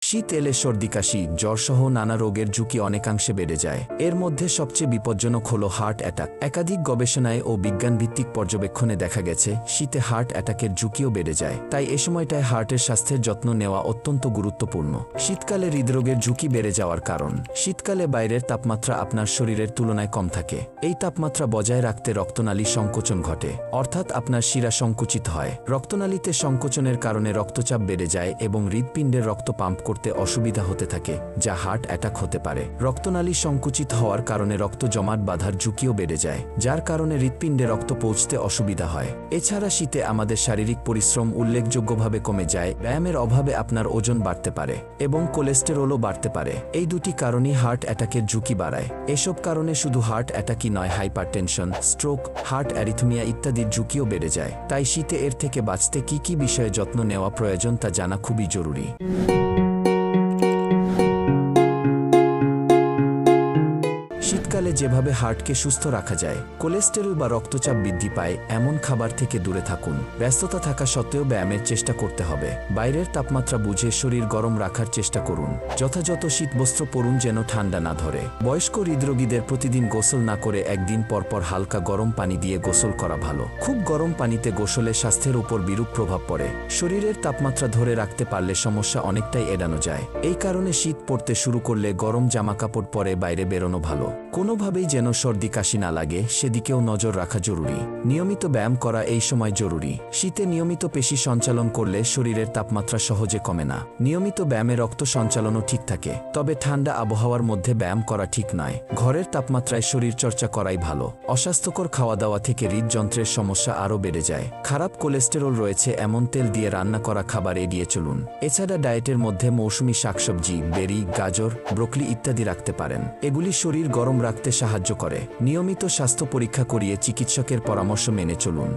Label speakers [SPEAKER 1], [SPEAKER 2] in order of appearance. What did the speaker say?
[SPEAKER 1] শীত এলে সর্দি কাশি জ্বরসহ নানা রোগের ঝুঁকি অনেকাংশে বেড়ে যায়। এর মধ্যে সবচেয়ে বিপজ্জনক হল হার্ট অ্যাটাক। একাধিক গবেষণায় ও বিজ্ঞানভিত্তিক পর্যবেক্ষণে দেখা গেছে শীতে হার্ট অ্যাটাকের ঝুঁকিও বেড়ে যায়। তাই এ সময়টায় হার্টের স্বাস্থ্যের যত্ন নেওয়া অত্যন্ত গুরুত্বপূর্ণ। শীতকালে হৃদরোগের ঝুঁকি বেড়ে যাওয়ার কারণ। শীতকালে বাইরের তাপমাত্রা আপনার শরীরের তুলনায় কম থাকে। এই তাপমাত্রা বজায় রাখতে রক্তনালী সংকোচন ঘটে, অর্থাৎ আপনার শিরা সংকুচিত হয়। রক্তনালীতে সংকোচনের কারণে রক্তচাপ বেড়ে যায় এবং হৃৎপিণ্ডের রক্ত পাম্প করতে অসুবিধা হতে থাকে, যা হার্ট অ্যাটাক হতে পারে। রক্তনালী সংকুচিত হওয়ার কারণে রক্ত জমাট বাঁধার ঝুঁকিও বেড়ে যায়, যার কারণে হৃৎপিণ্ডে রক্ত পৌঁছতে অসুবিধা হয়। এছাড়া শীতে আমাদের শারীরিক পরিশ্রম উল্লেখযোগ্যভাবে কমে যায়। ব্যায়ামের অভাবে আপনার ওজন বাড়তে পারে এবং কোলেস্টেরলও বাড়তে পারে। এই দুটি কারণই হার্ট অ্যাটাকের ঝুঁকি বাড়ায়। এসব কারণে শুধু হার্ট অ্যাটাকই নয়, হাইপারটেনশন, স্ট্রোক, হার্ট অ্যারিথমিয়া ইত্যাদির ঝুঁকিও বেড়ে যায়। তাই শীতে এর থেকে বাঁচতে কি কি বিষয়ে যত্ন নেওয়া প্রয়োজন তা জানা খুবই জরুরি। শীতকালে যেভাবে হার্টকে সুস্থ রাখা যায়, কোলেস্টেরল বা রক্তচাপ বৃদ্ধি পায় এমন খাবার থেকে দূরে থাকুন। ব্যস্ততা থাকা সত্ত্বেও ব্যায়ামের চেষ্টা করতে হবে। বাইরের তাপমাত্রা বুঝে শরীর গরম রাখার চেষ্টা করুন। যথাযথ শীতবস্ত্র পরুন যেন ঠান্ডা না ধরে। বয়স্ক হৃদরোগীদের প্রতিদিন গোসল না করে একদিন পরপর হালকা গরম পানি দিয়ে গোসল করা ভালো। খুব গরম পানিতে গোসলে স্বাস্থ্যের উপর বিরূপ প্রভাব পড়ে। শরীরের তাপমাত্রা ধরে রাখতে পারলে সমস্যা অনেকটাই এড়ানো যায়। এই কারণে শীত পড়তে শুরু করলে গরম জামাকাপড় পরে বাইরে বেরোনো ভালো। কোনোভাবেই যেন সর্দি কাশি না লাগে সেদিকেও নজর রাখা জরুরি। নিয়মিত ব্যায়াম করা এই সময় জরুরি। শীতে নিয়মিত পেশি সঞ্চালন করলে শরীরের তাপমাত্রা সহজে কমে না। নিয়মিত ব্যায়ামে রক্ত সঞ্চালনও ঠিক থাকে। তবে ঠান্ডা আবহাওয়ার মধ্যে ব্যায়াম করা ঠিক নয়। ঘরের তাপমাত্রায় শরীর চর্চা করাই ভালো। অস্বাস্থ্যকর খাওয়া দাওয়া থেকে হৃদযন্ত্রের সমস্যা আরও বেড়ে যায়। খারাপ কোলেস্টেরল রয়েছে এমন তেল দিয়ে রান্না করা খাবার এড়িয়ে চলুন। এছাড়া ডায়েটের মধ্যে মৌসুমী শাকসবজি, বেরি, গাজর, ব্রোকলি ইত্যাদি রাখতে পারেন। এগুলি শরীর গরম রাখতে সাহায্য করে। নিয়মিত স্বাস্থ্য পরীক্ষা করিয়ে চিকিৎসকের পরামর্শ মেনে চলুন।